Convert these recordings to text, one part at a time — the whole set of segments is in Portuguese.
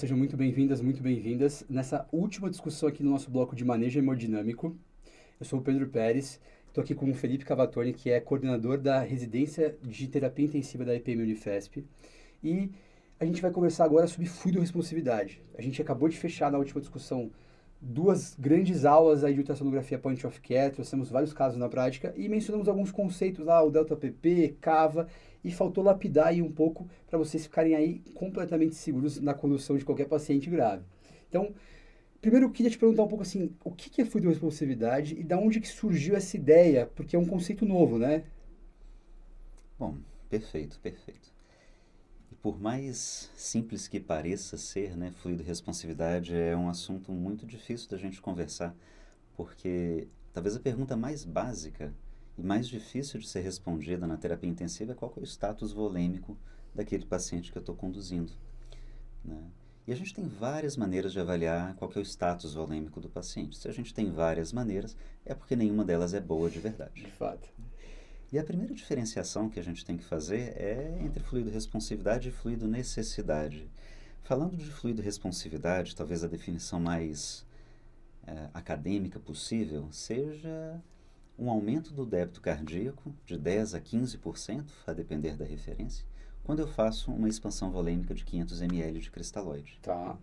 sejam muito bem-vindas, muito bem-vindas. Nessa última discussão aqui no nosso bloco de manejo hemodinâmico, eu sou o Pedro Pérez, estou aqui com o Felipe Cavatoni, que é coordenador da residência de terapia intensiva da EPM Unifesp, e a gente vai conversar agora sobre fluidoresponsividade. A gente acabou de fechar na última discussão duas grandes aulas aí de ultrassonografia point of care, trouxemos vários casos na prática e mencionamos alguns conceitos lá, o delta PP, CAVA, e faltou lapidar aí um pouco para vocês ficarem aí completamente seguros na condução de qualquer paciente grave. Então, primeiro eu queria te perguntar um pouco assim, o que é fluidoresponsividade e da onde que surgiu essa ideia? Porque é um conceito novo, né? Bom, perfeito, perfeito. E por mais simples que pareça ser, né, fluido-responsividade é um assunto muito difícil da gente conversar, porque talvez a pergunta mais básica e mais difícil de ser respondida na terapia intensiva é qual que é o status volêmico daquele paciente que eu estou conduzindo, né? E a gente tem várias maneiras de avaliar qual que é o status volêmico do paciente. Se a gente tem várias maneiras, é porque nenhuma delas é boa de verdade. De fato. E a primeira diferenciação que a gente tem que fazer é entre fluido-responsividade e fluido-necessidade. Falando de fluido-responsividade, talvez a definição mais acadêmica possível seja um aumento do débito cardíaco de 10 a 15%, a depender da referência, quando eu faço uma expansão volêmica de 500 ml de cristalóide. Tá.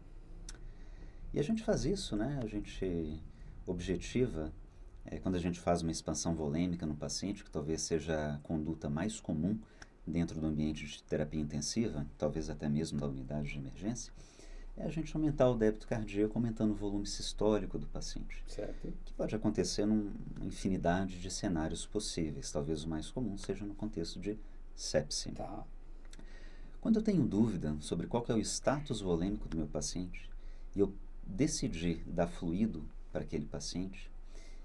E a gente faz isso, né? A gente objetiva, quando a gente faz uma expansão volêmica no paciente, que talvez seja a conduta mais comum dentro do ambiente de terapia intensiva, talvez até mesmo da unidade de emergência, é a gente aumentar o débito cardíaco, aumentando o volume sistólico do paciente. Certo. Que pode acontecer numa infinidade de cenários possíveis. Talvez o mais comum seja no contexto de sepse. Tá. Quando eu tenho dúvida sobre qual que é o status volêmico do meu paciente e eu decidir dar fluido para aquele paciente,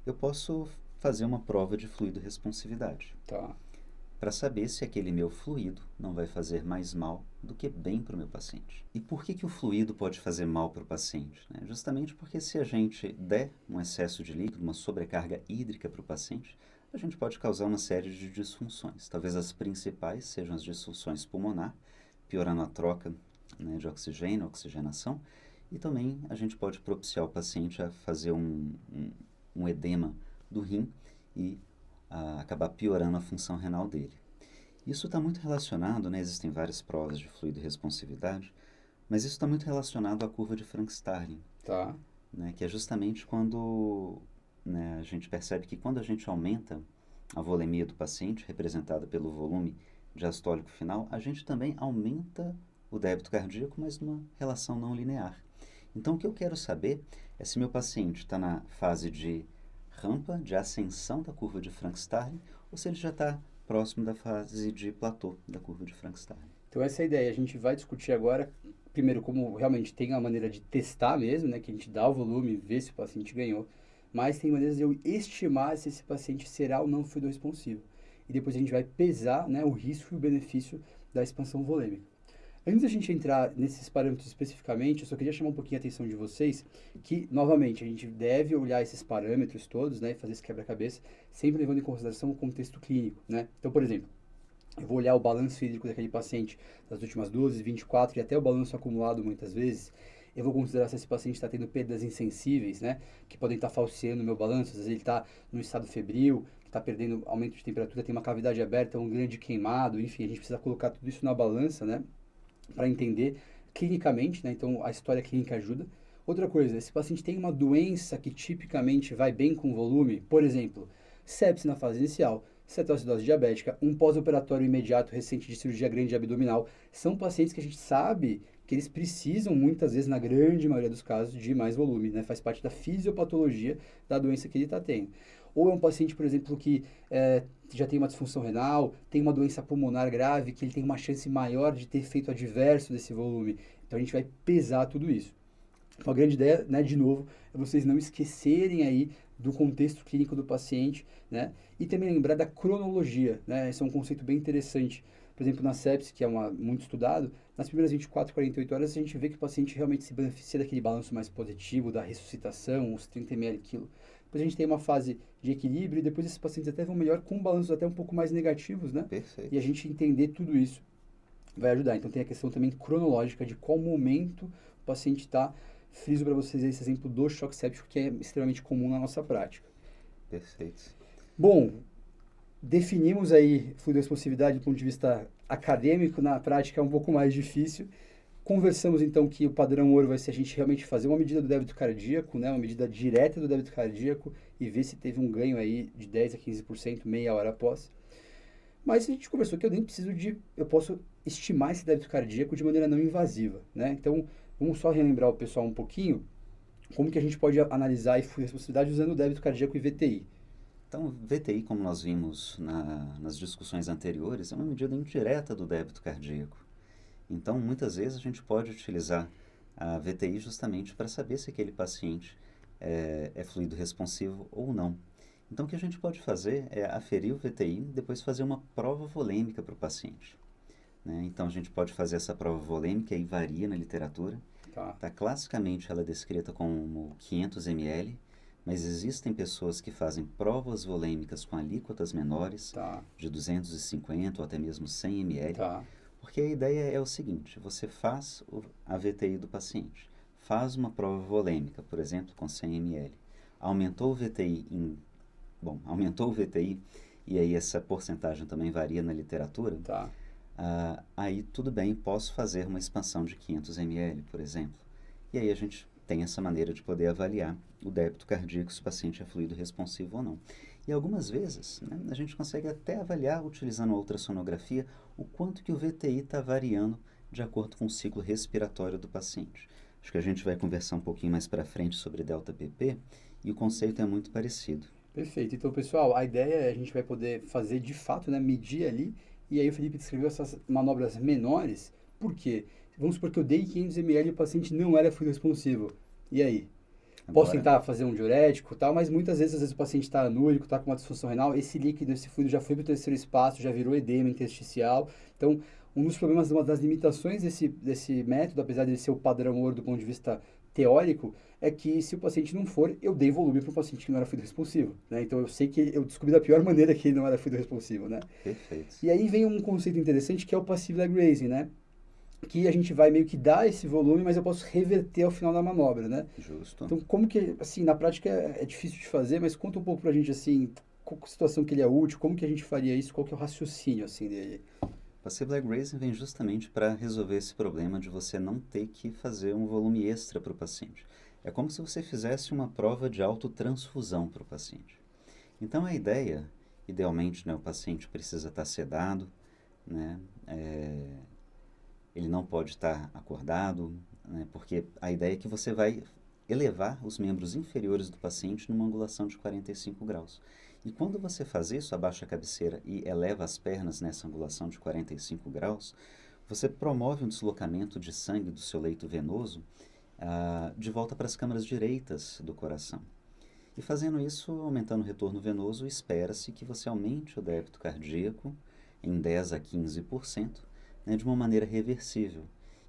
eu posso fazer uma prova de fluido-responsividade Tá. para saber se aquele meu fluido não vai fazer mais mal do que bem para o meu paciente. E por que o fluido pode fazer mal para o paciente, né? Justamente porque se a gente der um excesso de líquido, uma sobrecarga hídrica para o paciente, a gente pode causar uma série de disfunções. Talvez as principais sejam as disfunções pulmonar, piorando a troca, né, de oxigênio, oxigenação, e também a gente pode propiciar o paciente a fazer um edema do rim e acabar piorando a função renal dele. Isso está muito relacionado, né, existem várias provas de fluido-responsividade, mas isso está muito relacionado à curva de Frank-Starling, Tá. né, que é justamente quando, né, a gente percebe que quando a gente aumenta a volemia do paciente, representada pelo volume diastólico final, a gente também aumenta o débito cardíaco, mas numa relação não linear. Então, o que eu quero saber é se meu paciente está na fase de rampa, de ascensão da curva de Frank-Starling, ou se ele já está próximo da fase de platô da curva de Frank-Starling. Então essa é a ideia. A gente vai discutir agora, primeiro, como realmente tem a maneira de testar mesmo, né? Que a gente dá o volume, vê se o paciente ganhou. Mas tem maneiras de eu estimar se esse paciente será ou não fluido-responsivo. E depois a gente vai pesar, né, o risco e o benefício da expansão volêmica. Antes da gente entrar nesses parâmetros especificamente, eu só queria chamar um pouquinho a atenção de vocês que, novamente, a gente deve olhar esses parâmetros todos, né, e fazer esse quebra-cabeça, sempre levando em consideração o contexto clínico, né? Então, por exemplo, eu vou olhar o balanço hídrico daquele paciente das últimas 12, 24 e até o balanço acumulado muitas vezes. Eu vou considerar se esse paciente está tendo perdas insensíveis, né, que podem estar falseando o meu balanço. Às vezes ele está no estado febril, está perdendo aumento de temperatura, tem uma cavidade aberta, um grande queimado, enfim, a gente precisa colocar tudo isso na balança, né, para entender clinicamente, né, então a história clínica ajuda. Outra coisa, esse paciente tem uma doença que tipicamente vai bem com volume, por exemplo, sepse na fase inicial, cetoacidose diabética, um pós-operatório imediato recente de cirurgia grande abdominal, são pacientes que a gente sabe que eles precisam, muitas vezes, na grande maioria dos casos, de mais volume, né? Faz parte da fisiopatologia da doença que ele está tendo. Ou é um paciente, por exemplo, que já tem uma disfunção renal, tem uma doença pulmonar grave, que ele tem uma chance maior de ter efeito adverso desse volume. Então, a gente vai pesar tudo isso. Então, a grande ideia, né, de novo, é vocês não esquecerem aí do contexto clínico do paciente, né? E também lembrar da cronologia, né? Esse é um conceito bem interessante. Por exemplo, na sepse, que é muito estudado, nas primeiras 24, 48 horas a gente vê que o paciente realmente se beneficia daquele balanço mais positivo, da ressuscitação, os 30 ml quilo. Depois a gente tem uma fase de equilíbrio e depois esses pacientes até vão melhor com balanços até um pouco mais negativos, né? Perfeito. E a gente entender tudo isso. vai ajudar. Então tem a questão também cronológica de qual momento o paciente está. Friso para vocês esse exemplo do choque séptico, que é extremamente comum na nossa prática. Perfeito. Bom, definimos aí fluidoresponsividade do ponto de vista acadêmico, na prática é um pouco mais difícil. Conversamos então que o padrão ouro vai ser a gente realmente fazer uma medida do débito cardíaco, né, uma medida direta do débito cardíaco e ver se teve um ganho aí de 10 a 15% meia hora após. Mas a gente conversou que eu posso estimar esse débito cardíaco de maneira não invasiva, né? Então, vamos só relembrar o pessoal um pouquinho como que a gente pode analisar a responsabilidade usando o débito cardíaco e VTI. Então, VTI, como nós vimos nas discussões anteriores, é uma medida indireta do débito cardíaco. Então, muitas vezes a gente pode utilizar a VTI justamente para saber se aquele paciente é fluido responsivo ou não. Então, o que a gente pode fazer é aferir o VTI e depois fazer uma prova volêmica para o paciente, né? Então, a gente pode fazer essa prova volêmica e varia na literatura. Tá. Classicamente, ela é descrita como 500 ml, mas existem pessoas que fazem provas volêmicas com alíquotas menores, de 250 ou até mesmo 100 ml, porque a ideia é o seguinte: você faz a VTI do paciente, faz uma prova volêmica, por exemplo, com 100 ml, aumentou o VTI e aí essa porcentagem também varia na literatura, aí tudo bem, posso fazer uma expansão de 500 ml, por exemplo. E aí a gente tem essa maneira de poder avaliar o débito cardíaco se o paciente é fluido responsivo ou não. E algumas vezes, né, a gente consegue até avaliar, utilizando a ultrassonografia, o quanto que o VTI está variando de acordo com o ciclo respiratório do paciente. Acho que a gente vai conversar um pouquinho mais para frente sobre delta-PP e o conceito é muito parecido. Perfeito. Então, pessoal, a ideia é a gente vai poder fazer de fato, né, medir ali, e aí o Felipe descreveu essas manobras menores. Por quê? Vamos supor que eu dei 500 ml e o paciente não era fluido responsivo. E aí? Posso tentar fazer um diurético e tal, mas muitas vezes o paciente está anúrico, está com uma disfunção renal, esse líquido, esse fluido já foi para o terceiro espaço, já virou edema intersticial. Então, um dos problemas, uma das limitações desse método, apesar de ser o padrão ouro do ponto de vista teórico, é que se o paciente não for, eu dei volume para um paciente que não era fluido responsivo, né? Então, eu sei que eu descobri da pior maneira que ele não era fluido responsivo, né? Perfeito. E aí vem um conceito interessante que é o passive leg raising, né? Que a gente vai meio que dar esse volume, mas eu posso reverter ao final da manobra, né? Justo. Então, como que, assim, na prática é difícil de fazer, mas conta um pouco pra gente, assim, qual a situação que ele é útil, como que a gente faria isso, qual que é o raciocínio, assim, dele? Passive leg raising vem justamente para resolver esse problema de você não ter que fazer um volume extra para o paciente. É como se você fizesse uma prova de autotransfusão para o paciente. Então, a ideia, idealmente, né, o paciente precisa estar sedado, né? Ele não pode estar acordado, né, porque a ideia é que você vai elevar os membros inferiores do paciente numa angulação de 45 graus. E quando você faz isso, abaixa a cabeceira e eleva as pernas nessa angulação de 45 graus, você promove um deslocamento de sangue do seu leito venoso de volta para as câmaras direitas do coração. E fazendo isso, aumentando o retorno venoso, espera-se que você aumente o débito cardíaco em 10 a 15%, né, de uma maneira reversível.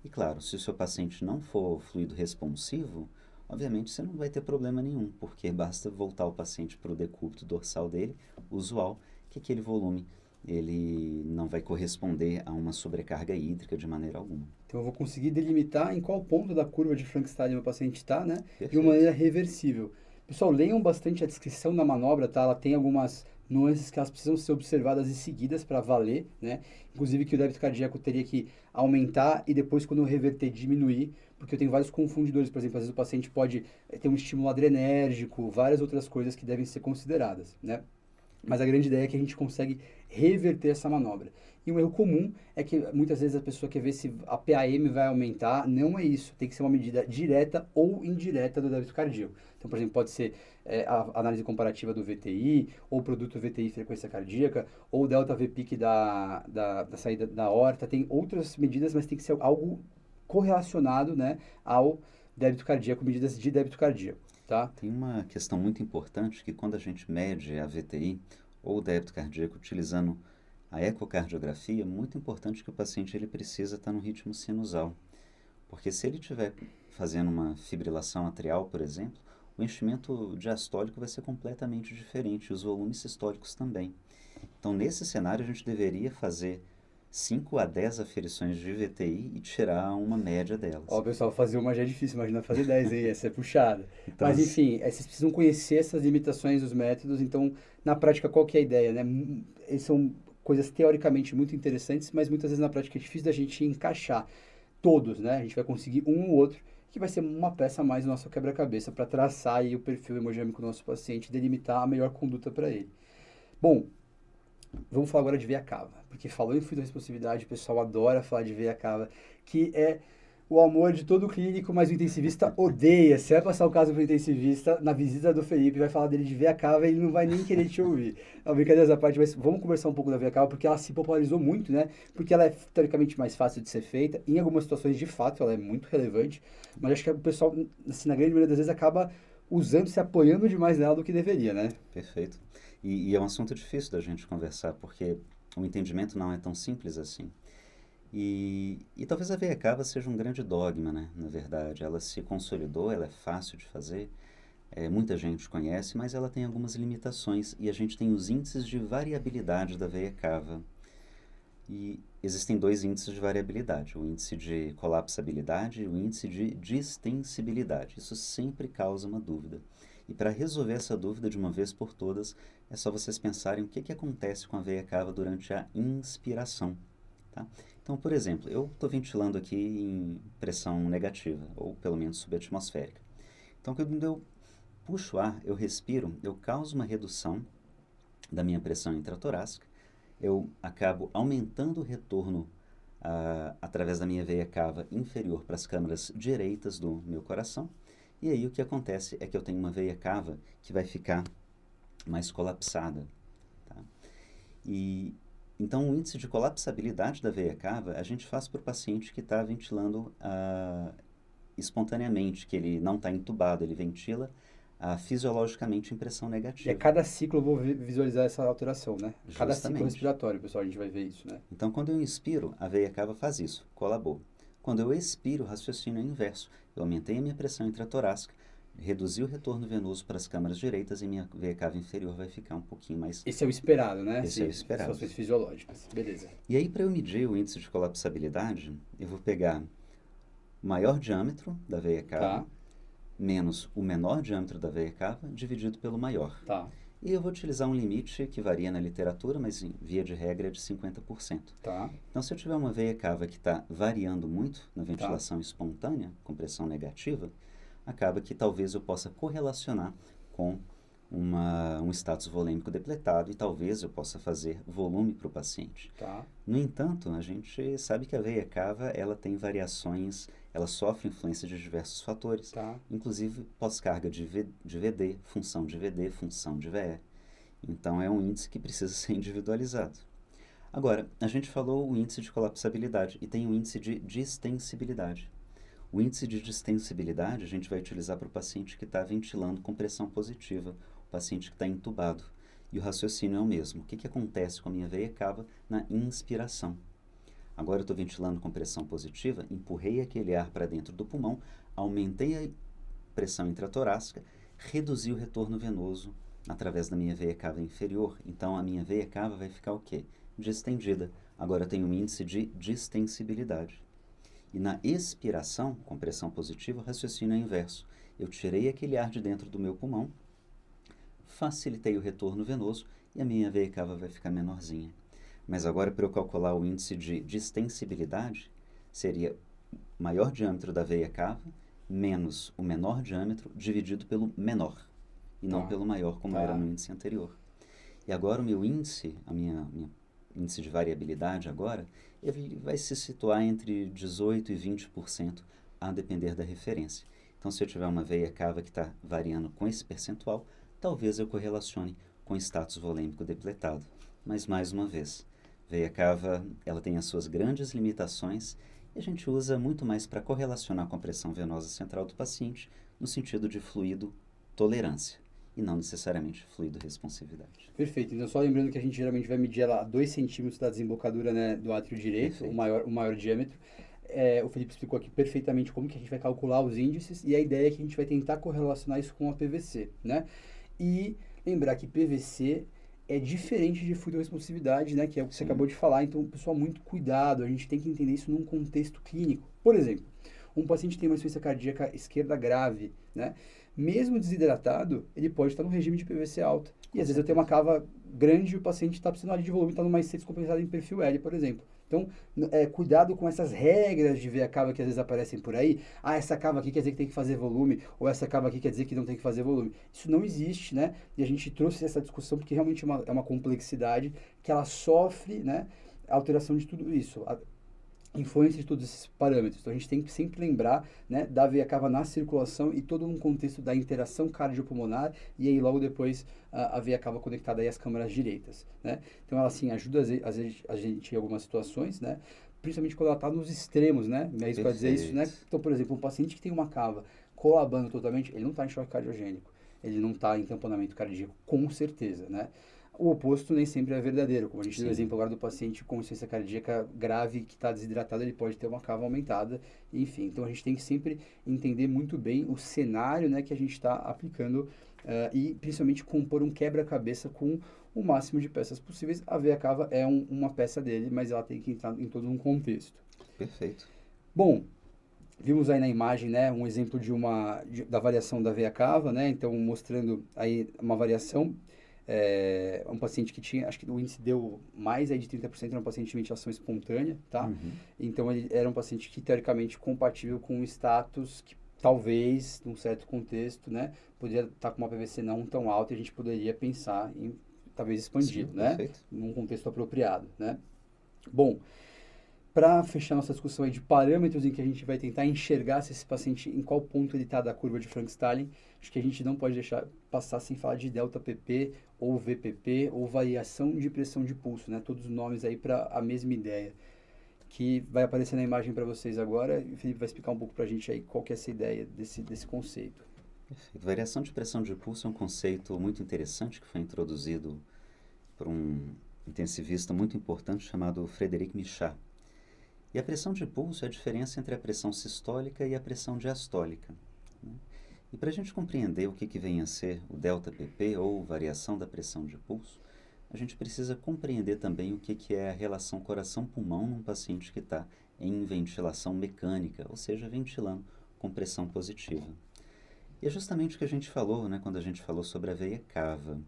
E claro, se o seu paciente não for fluido responsivo, obviamente você não vai ter problema nenhum, porque basta voltar o paciente para o decúbito dorsal dele, usual, que aquele volume ele não vai corresponder a uma sobrecarga hídrica de maneira alguma. Então eu vou conseguir delimitar em qual ponto da curva de Frankenstein meu paciente está, né? Perfeito. De uma maneira reversível. Pessoal, leiam bastante a descrição da manobra, tá? Ela tem algumas nuances que elas precisam ser observadas e seguidas para valer, né? Inclusive que o débito cardíaco teria que aumentar e depois, quando eu reverter, diminuir, porque eu tenho vários confundidores. Por exemplo, às vezes o paciente pode ter um estímulo adrenérgico, várias outras coisas que devem ser consideradas, né? Mas a grande ideia é que a gente consegue reverter essa manobra. E um erro comum é que muitas vezes a pessoa quer ver se a PAM vai aumentar. Não é isso. Tem que ser uma medida direta ou indireta do débito cardíaco. Então, por exemplo, pode ser a análise comparativa do VTI, ou produto VTI frequência cardíaca, ou delta VPIC da saída da aorta. Tem outras medidas, mas tem que ser algo correlacionado, né, ao débito cardíaco, medidas de débito cardíaco. Tá? Tem uma questão muito importante que quando a gente mede a VTI ou o débito cardíaco utilizando a ecocardiografia, é muito importante que o paciente ele precisa estar no ritmo sinusal. Porque se ele estiver fazendo uma fibrilação atrial, por exemplo, o enchimento diastólico vai ser completamente diferente, e os volumes sistólicos também. Então, nesse cenário, a gente deveria fazer 5 a 10 aferições de VTI e tirar uma média delas. Ó, pessoal, fazer uma já é difícil, imagina fazer 10 aí, essa é puxada. Então, Mas enfim, vocês precisam conhecer essas limitações dos métodos, então, na prática, qual que é a ideia, né? Eles são coisas teoricamente muito interessantes, mas muitas vezes na prática é difícil da gente encaixar todos, né? A gente vai conseguir um ou outro, que vai ser uma peça a mais no nosso quebra-cabeça para traçar aí o perfil hemodinâmico do nosso paciente e delimitar a melhor conduta para ele. Bom, vamos falar agora de veia cava, porque falou em fluido responsividade, o pessoal adora falar de veia cava, que é o amor de todo clínico, mas o intensivista odeia. Você vai passar o caso para o intensivista na visita do Felipe, vai falar dele de veia cava e ele não vai nem querer te ouvir. Não, brincadeiras à parte, mas vamos conversar um pouco da veia cava, porque ela se popularizou muito, né? Porque ela é teoricamente mais fácil de ser feita. Em algumas situações, de fato, ela é muito relevante, mas acho que o pessoal, assim, na grande maioria das vezes, acaba usando, se apoiando demais nela do que deveria, né? perfeito. E é um assunto difícil da gente conversar, porque o entendimento não é tão simples assim. E talvez a veia cava seja um grande dogma, né? Na verdade, ela se consolidou, ela é fácil de fazer, muita gente conhece, mas ela tem algumas limitações e a gente tem os índices de variabilidade da veia cava. E existem 2 índices de variabilidade, o índice de colapsabilidade e o índice de distensibilidade. Isso sempre causa uma dúvida. E para resolver essa dúvida de uma vez por todas, é só vocês pensarem o que acontece com a veia cava durante a inspiração. Tá? Então, por exemplo, eu estou ventilando aqui em pressão negativa, ou pelo menos subatmosférica. Então, quando eu puxo ar, eu respiro, eu causo uma redução da minha pressão intratorácica, eu acabo aumentando o retorno através da minha veia cava inferior para as câmaras direitas do meu coração, e aí o que acontece é que eu tenho uma veia cava que vai ficar mais colapsada. Tá? E então, o índice de colapsabilidade da veia cava a gente faz para o paciente que está ventilando espontaneamente, que ele não está entubado, ele ventila fisiologicamente em pressão E a negativa. cada ciclo eu vou visualizar essa alteração, né? Cada ciclo Justamente. respiratório, pessoal, a gente vai ver isso, né? Então, quando eu inspiro, a veia cava faz isso, colabou. Quando eu expiro, o raciocínio é inverso. Eu aumentei a minha pressão intratorácica, reduzi o retorno venoso para as câmaras direitas e minha veia cava inferior vai ficar um pouquinho mais... Esse é o esperado, né? Esse é o esperado. Situações fisiológicas. Beleza. E aí, para eu medir o índice de colapsabilidade, eu vou pegar o maior diâmetro da veia cava, Tá, menos o menor diâmetro da veia cava, dividido pelo maior. tá, E eu vou utilizar um limite que varia na literatura, mas via de regra é de 50%. tá, Então, se eu tiver uma veia cava que está variando muito na ventilação espontânea, com pressão negativa, acaba que talvez eu possa correlacionar com um status volêmico depletado e talvez eu possa fazer volume para o paciente. tá. No entanto, a gente sabe que a veia cava ela tem variações, ela sofre influência de diversos fatores, Tá. inclusive pós-carga de VD, função de VD, função de VE. Então, é um índice que precisa ser individualizado. Agora, a gente falou o índice de colapsabilidade e tem o índice de distensibilidade. O índice de distensibilidade a gente vai utilizar para o paciente que está ventilando com pressão positiva, o paciente que está entubado. E o raciocínio é o mesmo. O que acontece com a minha veia cava na inspiração? Agora eu estou ventilando com pressão positiva, empurrei aquele ar para dentro do pulmão, aumentei a pressão intratorácica, reduzi o retorno venoso através da minha veia cava inferior. Então, a minha veia cava vai ficar o quê? Distendida. Agora eu tenho um índice de distensibilidade. E na expiração, com pressão positiva, o raciocínio é inverso. Eu tirei aquele ar de dentro do meu pulmão, facilitei o retorno venoso e a minha veia cava vai ficar menorzinha. Mas agora, para eu calcular o índice de distensibilidade, seria o maior diâmetro da veia cava menos o menor diâmetro dividido pelo menor, e não pelo maior, como era no índice anterior. E agora o meu índice, minha índice de variabilidade agora, ele vai se situar entre 18% e 20%, a depender da referência. Então, se eu tiver uma veia cava que está variando com esse percentual, talvez eu correlacione com status volêmico depletado. Mas, mais uma vez, veia cava ela tem as suas grandes limitações e a gente usa muito mais para correlacionar com a pressão venosa central do paciente, no sentido de fluido tolerância, e não necessariamente fluido responsividade. Perfeito. Então, só lembrando que a gente geralmente vai medir ela a 2 centímetros da desembocadura, né, do átrio direito, o maior diâmetro. O Felipe explicou aqui perfeitamente como que a gente vai calcular os índices e a ideia é que a gente vai tentar correlacionar isso com a PVC, né? E lembrar que PVC é diferente de fluidoresponsividade, né? Que é o que você Sim. acabou de falar. Então, pessoal, muito cuidado. A gente tem que entender isso num contexto clínico. Por exemplo, um paciente tem uma insuficiência cardíaca esquerda grave, né? Mesmo desidratado, ele pode estar no regime de PVC alta. E Com às vezes eu tenho uma certeza. cava grande e o paciente está precisando ali de volume, está numa IC descompensada em perfil L, por exemplo. Então, cuidado com essas regras de ver a cava que às vezes aparecem por aí. Ah, essa cava aqui quer dizer que tem que fazer volume, ou essa cava aqui quer dizer que não tem que fazer volume. Isso não existe, né? E a gente trouxe essa discussão porque realmente é uma complexidade que ela sofre, né? A alteração de tudo isso. Influência de todos esses parâmetros. Então a gente tem que sempre lembrar, né, da veia cava na circulação e todo um contexto da interação cardiopulmonar e aí logo depois a veia cava conectada aí às câmaras direitas, né? Então ela assim ajuda a gente em algumas situações, né? Principalmente quando ela está nos extremos, né? É isso para dizer isso, né? Perfeito. Então, por exemplo, um paciente que tem uma cava colabando totalmente, ele não está em choque cardiogênico, ele não está em tamponamento cardíaco, com certeza, né? O oposto nem sempre é verdadeiro. Como a gente deu o Sim. exemplo agora do paciente com insuficiência cardíaca grave que está desidratado, ele pode ter uma cava aumentada, enfim. Então a gente tem que sempre entender muito bem o cenário, né, que a gente está aplicando e principalmente compor um quebra-cabeça com o máximo de peças possíveis. A veia cava é uma peça dele, mas ela tem que entrar em todo um contexto. Perfeito. Bom, vimos aí na imagem, né, um exemplo da variação da veia cava, né, então mostrando aí uma variação, um paciente que tinha, acho que o índice deu mais aí de 30%, era um paciente de ventilação espontânea, tá? Uhum. Então ele era um paciente que teoricamente compatível com um status que talvez, num certo contexto, né, poderia estar com uma PVC não tão alta e a gente poderia pensar em talvez Sim, expandir, né, perfeito. num contexto apropriado, né? Bom, para fechar nossa discussão aí de parâmetros em que a gente vai tentar enxergar se esse paciente, em qual ponto ele está da curva de Frankenstein, acho que a gente não pode deixar passar sem falar de delta PP ou VPP ou variação de pressão de pulso, né? Todos os nomes aí para a mesma ideia, que vai aparecer na imagem para vocês agora e o Felipe vai explicar um pouco para a gente aí qual que é essa ideia desse conceito. Perfeito. Variação de pressão de pulso é um conceito muito interessante que foi introduzido por um intensivista muito importante chamado Frederic Michard. E a pressão de pulso é a diferença entre a pressão sistólica e a pressão diastólica, né? E para a gente compreender o que vem a ser o delta PP ou variação da pressão de pulso, a gente precisa compreender também o que é a relação coração-pulmão num paciente que está em ventilação mecânica, ou seja, ventilando com pressão positiva. E é justamente o que a gente falou, né, quando a gente falou sobre a veia cava.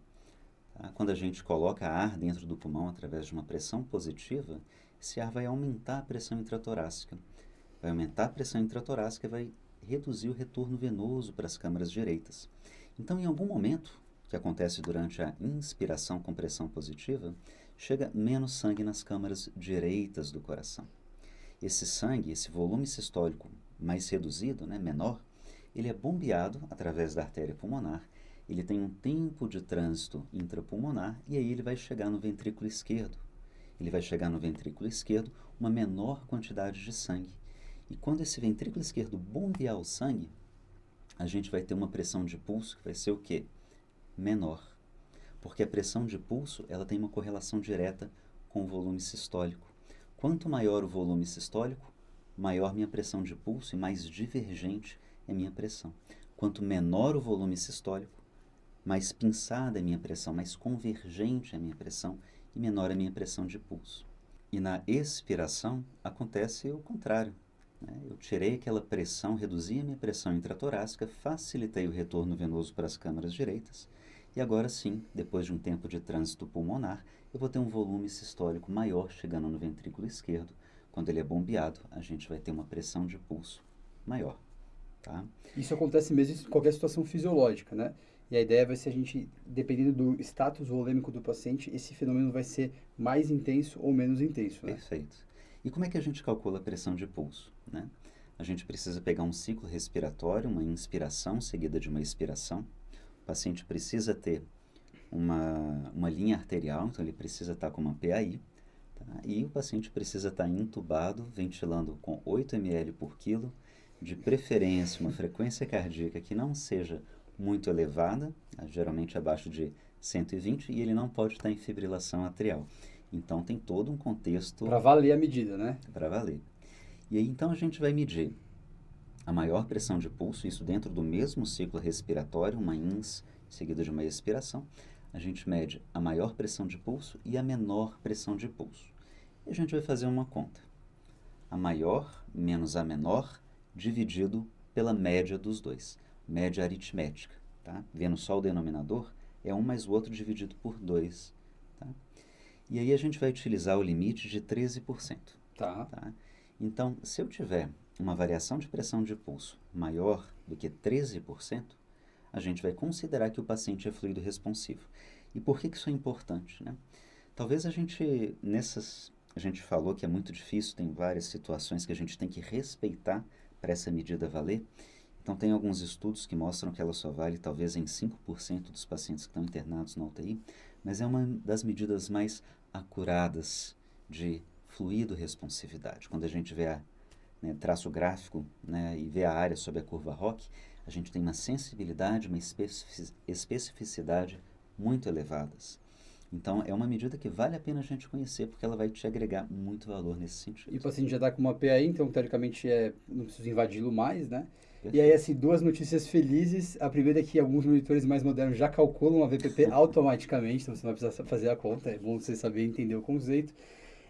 Tá? Quando a gente coloca ar dentro do pulmão através de uma pressão positiva, esse ar vai aumentar a pressão intratorácica. Vai aumentar a pressão intratorácica e vai reduzir o retorno venoso para as câmaras direitas. Então, em algum momento, que acontece durante a inspiração com pressão positiva, chega menos sangue nas câmaras direitas do coração. Esse sangue, esse volume sistólico mais reduzido, né, menor, ele é bombeado através da artéria pulmonar, ele tem um tempo de trânsito intrapulmonar e aí ele vai chegar no ventrículo esquerdo. Ele vai chegar no ventrículo esquerdo uma menor quantidade de sangue. E quando esse ventrículo esquerdo bombear o sangue, a gente vai ter uma pressão de pulso que vai ser o quê? Menor. Porque a pressão de pulso ela tem uma correlação direta com o volume sistólico. Quanto maior o volume sistólico, maior minha pressão de pulso e mais divergente é minha pressão. Quanto menor o volume sistólico, mais pinçada é minha pressão, mais convergente é minha pressão e menor a minha pressão de pulso. E na expiração acontece o contrário, né? Eu tirei aquela pressão, reduzi a minha pressão intratorácica, facilitei o retorno venoso para as câmaras direitas e agora sim, depois de um tempo de trânsito pulmonar, eu vou ter um volume sistólico maior chegando no ventrículo esquerdo. Quando ele é bombeado, a gente vai ter uma pressão de pulso maior. Tá? Isso acontece mesmo em qualquer situação fisiológica, né? E a ideia vai ser a gente, dependendo do status volêmico do paciente, esse fenômeno vai ser mais intenso ou menos intenso, né? Perfeito. E como é que a gente calcula a pressão de pulso, né? A gente precisa pegar um ciclo respiratório, uma inspiração seguida de uma expiração. O paciente precisa ter uma linha arterial, então ele precisa estar com uma PAI, tá? E o paciente precisa estar intubado, ventilando com 8 ml por quilo, de preferência uma frequência cardíaca que não seja muito elevada, geralmente abaixo de 120, e ele não pode estar em fibrilação atrial. Então tem todo um contexto Para valer a medida, né? para valer. E aí então a gente vai medir a maior pressão de pulso, isso dentro do mesmo ciclo respiratório, uma ins seguida de uma expiração. a gente mede a maior pressão de pulso e a menor pressão de pulso. E a gente vai fazer uma conta. A maior menos a menor dividido pela média dos dois. Média aritmética. Tá? Vendo só o denominador, é 1 mais o outro dividido por 2. Tá? E aí a gente vai utilizar o limite de 13%. Tá? Então, se eu tiver uma variação de pressão de pulso maior do que 13%, a gente vai considerar que o paciente é fluido responsivo. E por que isso é importante, né? Talvez a gente falou que é muito difícil, tem várias situações que a gente tem que respeitar para essa medida valer. Então, tem alguns estudos que mostram que ela só vale talvez em 5% dos pacientes que estão internados na UTI, mas é uma das medidas mais acuradas de fluido responsividade. Quando a gente vê traço gráfico, né, e vê a área sob a curva ROC, a gente tem uma sensibilidade, uma especificidade muito elevadas. Então, é uma medida que vale a pena a gente conhecer, porque ela vai te agregar muito valor nesse sentido. E o paciente já está com uma PAI, então, teoricamente, não preciso invadi-lo mais, né? Perfeito. E aí, assim, duas notícias felizes. A primeira é que alguns monitores mais modernos já calculam a VPP automaticamente, então você não vai precisar fazer a conta, é bom você saber entender o conceito.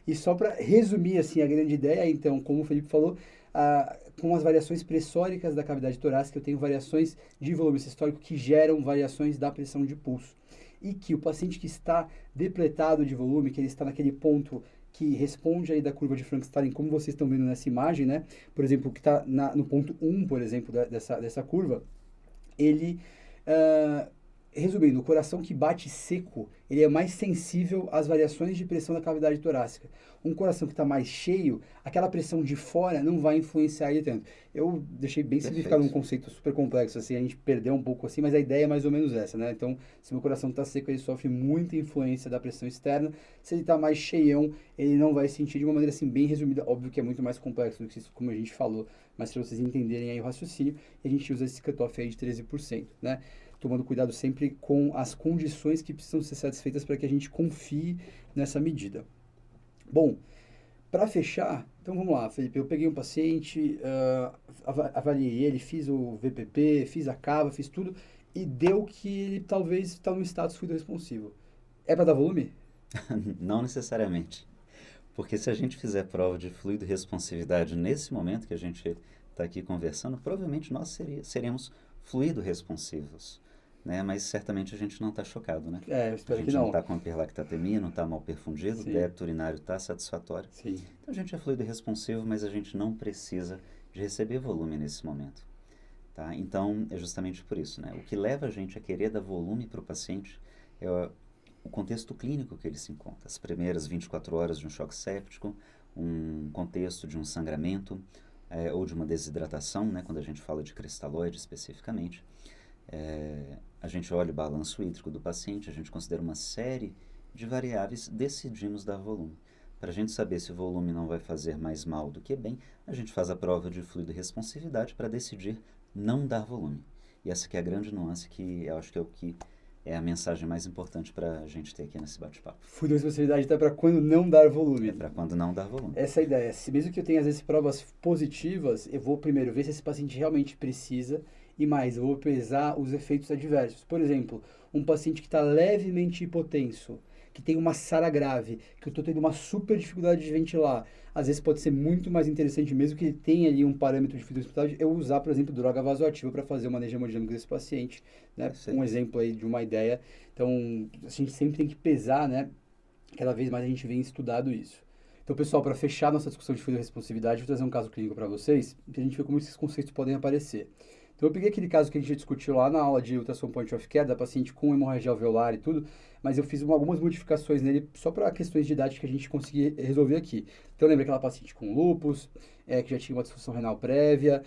E só para resumir, assim, a grande ideia, então, como o Felipe falou, com as variações pressóricas da cavidade torácica, eu tenho variações de volume sistólico que geram variações da pressão de pulso. E que o paciente que está depletado de volume, que ele está naquele ponto que responde aí da curva de Frankenstein, como vocês estão vendo nessa imagem, né? Por exemplo, que está no ponto 1, por exemplo, dessa curva, ele, resumindo, o coração que bate seco, ele é mais sensível às variações de pressão da cavidade torácica. Um coração que está mais cheio, aquela pressão de fora não vai influenciar ele tanto. Eu deixei bem simplificado um conceito super complexo, assim, a gente perdeu um pouco assim, mas a ideia é mais ou menos essa, né? Então, se meu coração está seco, ele sofre muita influência da pressão externa. Se ele está mais cheião, ele não vai sentir de uma maneira assim bem resumida. Óbvio que é muito mais complexo do que isso, como a gente falou, mas para vocês entenderem aí o raciocínio, a gente usa esse cutoff aí de 13%, né? Tomando cuidado sempre com as condições que precisam ser satisfeitas para que a gente confie nessa medida. Bom, para fechar, então vamos lá, Felipe, eu peguei um paciente, avaliei ele, fiz o VPP, fiz a cava, fiz tudo, e deu que ele talvez está no status fluido responsivo. É para dar volume? Não necessariamente. Porque se a gente fizer prova de fluido responsividade nesse momento que a gente está aqui conversando, provavelmente nós seremos fluido responsivos. Né? Mas certamente a gente não está chocado, né? Eu espero que não. A gente não está com hiperlactatemia, não está mal perfundido, Sim. O débito urinário está satisfatório. Sim. Então a gente é fluido responsivo, mas a gente não precisa de receber volume nesse momento. Tá? Então é justamente por isso, né? O que leva a gente a querer dar volume para o paciente é o contexto clínico que ele se encontra. As primeiras 24 horas de um choque séptico, um contexto de um sangramento ou de uma desidratação, né? Quando a gente fala de cristalóide especificamente. A gente olha o balanço hídrico do paciente, a gente considera uma série de variáveis, decidimos dar volume. Para a gente saber se o volume não vai fazer mais mal do que bem, a gente faz a prova de fluido responsividade para decidir não dar volume. E essa que é a grande nuance que eu acho que é o que é a mensagem mais importante para a gente ter aqui nesse bate-papo. Fluido responsividade está para quando não dar volume. É para quando não dar volume. Essa é a ideia. Mesmo que eu tenha às vezes provas positivas, eu vou primeiro ver se esse paciente realmente precisa. E mais, eu vou pesar os efeitos adversos. Por exemplo, um paciente que está levemente hipotenso, que tem uma SARA grave, que eu estou tendo uma super dificuldade de ventilar, às vezes pode ser muito mais interessante, mesmo que ele tenha ali um parâmetro de fluido respiratório, eu usar, por exemplo, droga vasoativa para fazer o manejo hemodinâmico desse paciente. Né? Um exemplo aí de uma ideia. Então, a gente sempre tem que pesar, né? Cada vez mais a gente vem estudado isso. Então, pessoal, para fechar nossa discussão de fluido responsividade, vou trazer um caso clínico para vocês, para a gente ver como esses conceitos podem aparecer. Então, eu peguei aquele caso que a gente discutiu lá na aula de ultrassom point of care, da paciente com hemorragia alveolar e tudo, mas eu fiz algumas modificações nele só para questões didáticas que a gente conseguir resolver aqui. Então, lembra aquela paciente com lúpus, que já tinha uma disfunção renal prévia,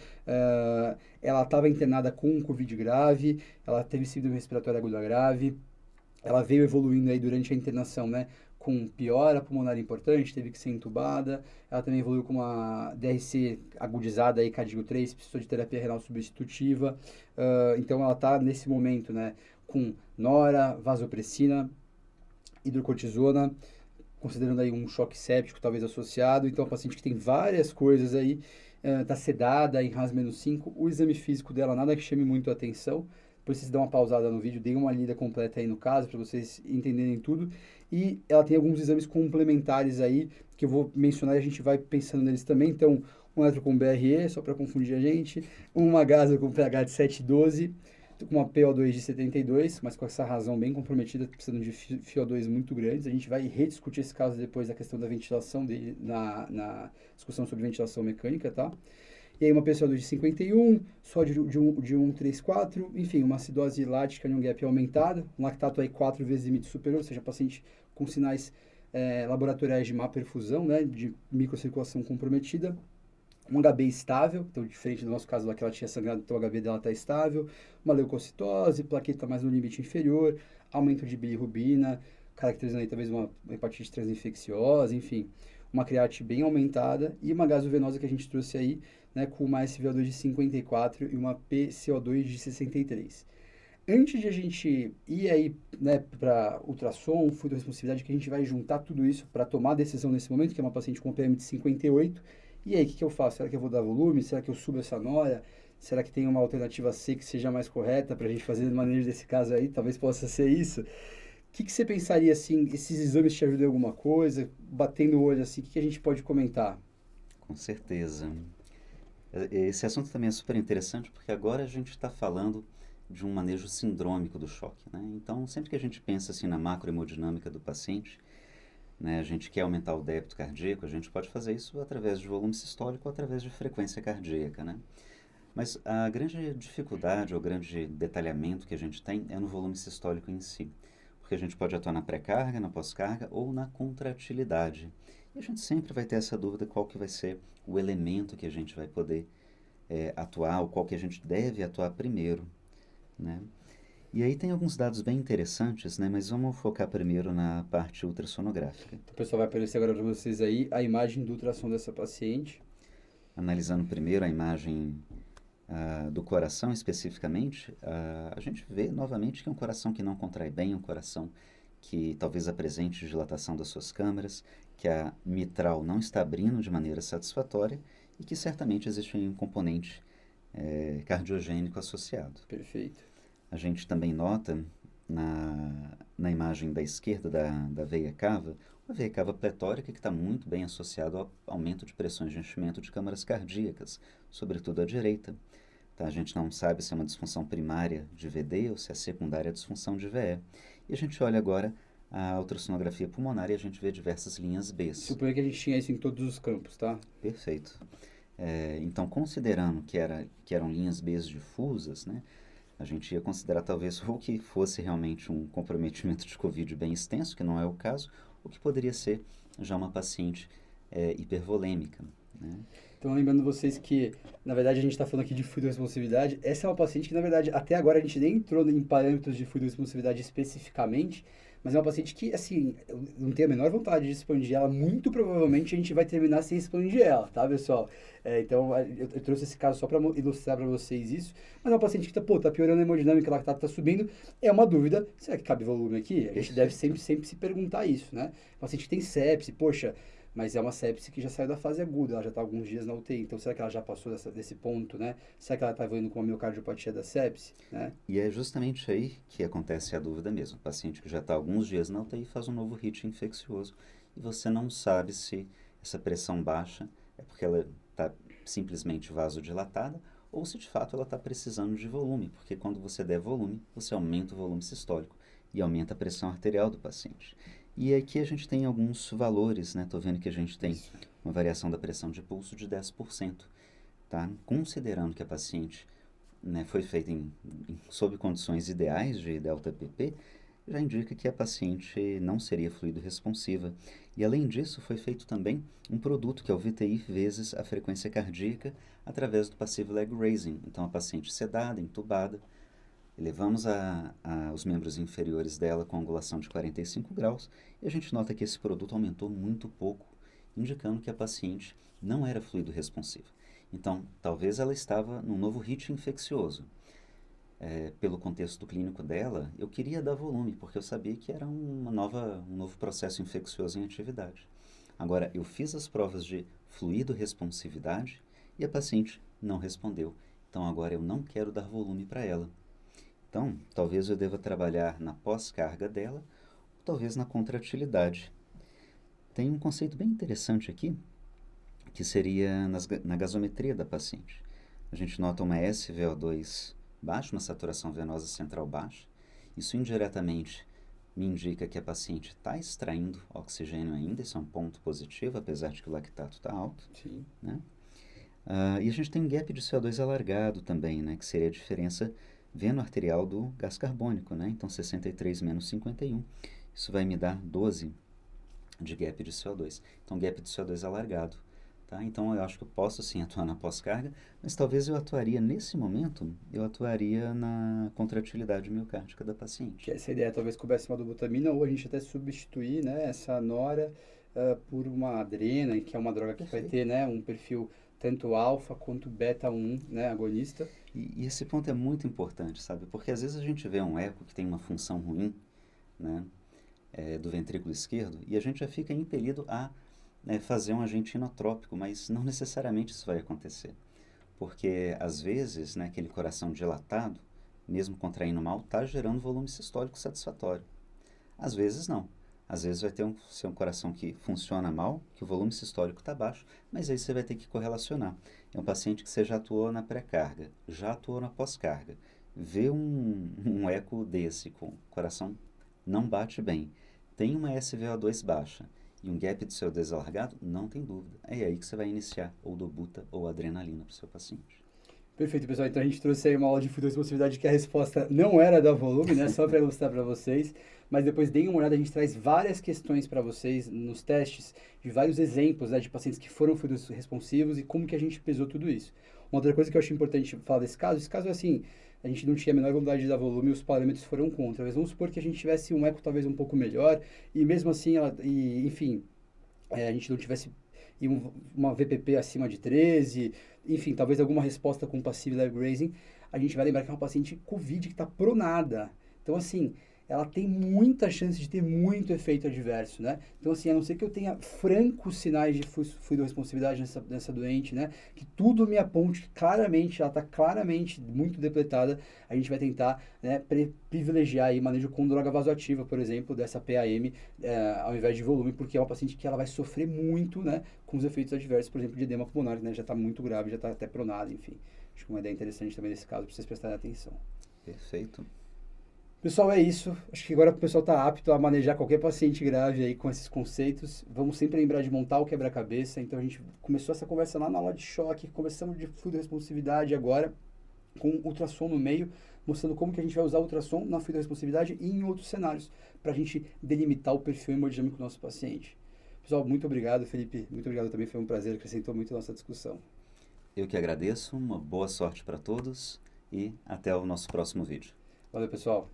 ela estava internada com um COVID grave, ela teve síndrome respiratória aguda grave, ela veio evoluindo aí durante a internação, né? Com piora pulmonar importante, teve que ser entubada. Ela também evoluiu com uma DRC agudizada aí, CADIGO 3, precisou de terapia renal substitutiva. Então, ela está nesse momento, né, com nora, vasopressina, hidrocortisona, considerando aí um choque séptico talvez associado. Então, é uma paciente que tem várias coisas aí, está sedada em RAS-5. O exame físico dela nada que chame muito a atenção. Depois vocês dão uma pausada no vídeo, deem uma lida completa aí no caso, para vocês entenderem tudo. E ela tem alguns exames complementares aí, que eu vou mencionar e a gente vai pensando neles também. Então, um eletro com BRE, só para confundir a gente, uma gasa com pH de 7,12, com uma PO2 de 72, mas com essa razão bem comprometida, precisando de FiO2 muito grandes. A gente vai rediscutir esse caso depois da questão da ventilação dele, na discussão sobre ventilação mecânica, tá? E aí uma PCO2 de 51, sódio de 1,34, enfim, uma acidose lática em um gap aumentada, um lactato aí 4 vezes limite superior, ou seja, paciente com sinais laboratoriais de má perfusão, né, de microcirculação comprometida, um HB estável, então diferente do nosso caso lá que ela tinha sangrado, então o HB dela está estável, uma leucocitose, plaqueta mais no limite inferior, aumento de bilirrubina, caracterizando aí talvez uma hepatite transinfecciosa, enfim, uma create bem aumentada e uma gasovenosa que a gente trouxe aí, né, com uma SVO2 de 54 e uma PCO2 de 63. Antes de a gente ir aí, né, para ultrassom, fluido responsividade, que a gente vai juntar tudo isso para tomar a decisão nesse momento, que é uma paciente com PM de 58. E aí, o que eu faço? Será que eu vou dar volume? Será que eu subo essa nora? Será que tem uma alternativa C que seja mais correta para a gente fazer de maneira desse caso aí? Talvez possa ser isso. O que você pensaria, assim, esses exames te ajudam em alguma coisa? Batendo o olho, assim, o que a gente pode comentar? Com certeza. Esse assunto também é super interessante porque agora a gente está falando de um manejo sindrômico do choque, né? Então, sempre que a gente pensa assim na macrohemodinâmica do paciente, né, a gente quer aumentar o débito cardíaco, a gente pode fazer isso através de volume sistólico ou através de frequência cardíaca, né? Mas a grande dificuldade ou grande detalhamento que a gente tem é no volume sistólico em si, porque a gente pode atuar na pré-carga, na pós-carga ou na contratilidade. E a gente sempre vai ter essa dúvida qual que vai ser o elemento que a gente vai poder atuar, ou qual que a gente deve atuar primeiro, né? E aí tem alguns dados bem interessantes, né? Mas vamos focar primeiro na parte ultrassonográfica. Então, o pessoal vai aparecer agora para vocês aí a imagem do ultrassom dessa paciente. Analisando primeiro a imagem do coração especificamente, a gente vê novamente que é um coração que não contrai bem, um coração que talvez apresente dilatação das suas câmaras, que a mitral não está abrindo de maneira satisfatória e que certamente existe um componente cardiogênico associado. Perfeito. A gente também nota na imagem da esquerda da veia cava, uma veia cava pletórica que está muito bem associada ao aumento de pressões de enchimento de câmaras cardíacas, sobretudo à direita. Tá? A gente não sabe se é uma disfunção primária de VD ou se é secundária disfunção de VE. E a gente olha agora a ultrassonografia pulmonar e a gente vê diversas linhas B. Suponho que a gente tinha isso em todos os campos, tá? Perfeito. Então, considerando que eram linhas B difusas, né, a gente ia considerar talvez ou que fosse realmente um comprometimento de COVID bem extenso, que não é o caso, ou que poderia ser já uma paciente hipervolêmica, né? Então, lembrando vocês que, na verdade, a gente está falando aqui de fluido responsividade. Essa é uma paciente que, na verdade, até agora a gente nem entrou em parâmetros de fluido responsividade especificamente, mas é uma paciente que, assim, eu não tenho a menor vontade de expandir ela. Muito provavelmente a gente vai terminar sem expandir ela, tá, pessoal? Então, eu trouxe esse caso só para ilustrar para vocês isso. Mas é uma paciente que tá piorando a hemodinâmica, ela tá subindo. É uma dúvida, será que cabe volume aqui? A gente deve sempre se perguntar isso, né? Paciente que tem sepse, poxa, mas é uma sepse que já saiu da fase aguda, ela já está alguns dias na UTI, então será que ela já passou desse ponto, né? Será que ela está evoluindo com uma miocardiopatia da sepse, né? E é justamente aí que acontece a dúvida mesmo. O paciente que já está alguns dias na UTI faz um novo hit infeccioso e você não sabe se essa pressão baixa é porque ela está simplesmente vasodilatada ou se de fato ela está precisando de volume, porque quando você der volume, você aumenta o volume sistólico e aumenta a pressão arterial do paciente. E aqui a gente tem alguns valores, né? Estou vendo que a gente tem uma variação da pressão de pulso de 10%, tá? Considerando que a paciente, né, foi feita sob condições ideais de delta PP, já indica que a paciente não seria fluido responsiva. E além disso, foi feito também um produto que é o VTI vezes a frequência cardíaca através do passive leg raising. Então a paciente sedada, entubada, elevamos os membros inferiores dela com angulação de 45 graus e a gente nota que esse produto aumentou muito pouco, indicando que a paciente não era fluido responsiva. Então, talvez ela estava num novo hit infeccioso. Pelo contexto clínico dela, eu queria dar volume, porque eu sabia que era um novo processo infeccioso em atividade. Agora, eu fiz as provas de fluido responsividade e a paciente não respondeu. Então, agora eu não quero dar volume para ela. Então, talvez eu deva trabalhar na pós-carga dela, ou talvez na contratilidade. Tem um conceito bem interessante aqui, que seria na gasometria da paciente. A gente nota uma SVO2 baixa, uma saturação venosa central baixa. Isso indiretamente me indica que a paciente está extraindo oxigênio ainda, isso é um ponto positivo, apesar de que o lactato está alto. Sim. Né? E a gente tem um gap de CO2 alargado também, né, que seria a diferença veno-arterial do gás carbônico, né? Então 63 menos 51, isso vai me dar 12 de gap de CO2. Então gap de CO2 alargado. Tá? Então eu acho que eu posso sim atuar na pós-carga, mas talvez eu atuaria nesse momento, eu atuaria na contratilidade miocárdica da paciente. Que essa ideia talvez coubesse uma dobutamina ou a gente até substituir, né, essa nora por uma adrena, que é uma droga que vai ter, né, um perfil tanto alfa quanto beta 1, né, agonista. E esse ponto é muito importante, sabe? Porque às vezes a gente vê um eco que tem uma função ruim, né, do ventrículo esquerdo, e a gente já fica impelido a fazer um agente inotrópico, mas não necessariamente isso vai acontecer. Porque, às vezes, né, aquele coração dilatado, mesmo contraindo mal, está gerando volume sistólico satisfatório. Às vezes, não. Às vezes vai ser um coração que funciona mal, que o volume sistólico está baixo, mas aí você vai ter que correlacionar. É um paciente que você já atuou na pré-carga, já atuou na pós-carga. Vê um eco desse, com o coração não bate bem, tem uma SVO2 baixa, e um gap de CO2 alargado, não tem dúvida. É aí que você vai iniciar ou dobuta ou adrenalina para o seu paciente. Perfeito, pessoal. Então a gente trouxe aí uma aula de fluidoresponsividade que a resposta não era da volume, né? Só para ilustrar para vocês. Mas depois deem uma olhada, a gente traz várias questões para vocês nos testes, de vários exemplos, né, de pacientes que foram fluidoressponsivos e como que a gente pesou tudo isso. Uma outra coisa que eu acho importante falar desse caso é assim, a gente não tinha a menor vontade de dar volume e os parâmetros foram contra. Mas vamos supor que a gente tivesse um eco talvez um pouco melhor e mesmo assim, enfim, a gente não tivesse uma VPP acima de 13, enfim, talvez alguma resposta com passive leg raising, a gente vai lembrar que é uma paciente COVID que está pronada. Então, assim, ela tem muita chance de ter muito efeito adverso, né? Então, assim, a não ser que eu tenha francos sinais de fluidoresponsividade nessa doente, né? Que tudo me aponte que claramente, ela está claramente muito depletada, a gente vai tentar, né, privilegiar aí manejo com droga vasoativa, por exemplo, dessa PAM, ao invés de volume, porque é uma paciente que ela vai sofrer muito, né, com os efeitos adversos, por exemplo, de edema pulmonar, né? Já está muito grave, já está até pronada, enfim. Acho que uma ideia interessante também nesse caso, para vocês prestarem atenção. Perfeito. Pessoal, é isso. Acho que agora o pessoal está apto a manejar qualquer paciente grave aí com esses conceitos. Vamos sempre lembrar de montar o quebra-cabeça. Então a gente começou essa conversa lá na aula de choque, conversamos de fluidoresponsividade agora, com ultrassom no meio, mostrando como que a gente vai usar o ultrassom na fluidoresponsividade e em outros cenários, para a gente delimitar o perfil hemodinâmico do nosso paciente. Pessoal, muito obrigado, Felipe. Muito obrigado também, foi um prazer, acrescentou muito a nossa discussão. Eu que agradeço, uma boa sorte para todos e até o nosso próximo vídeo. Valeu, pessoal.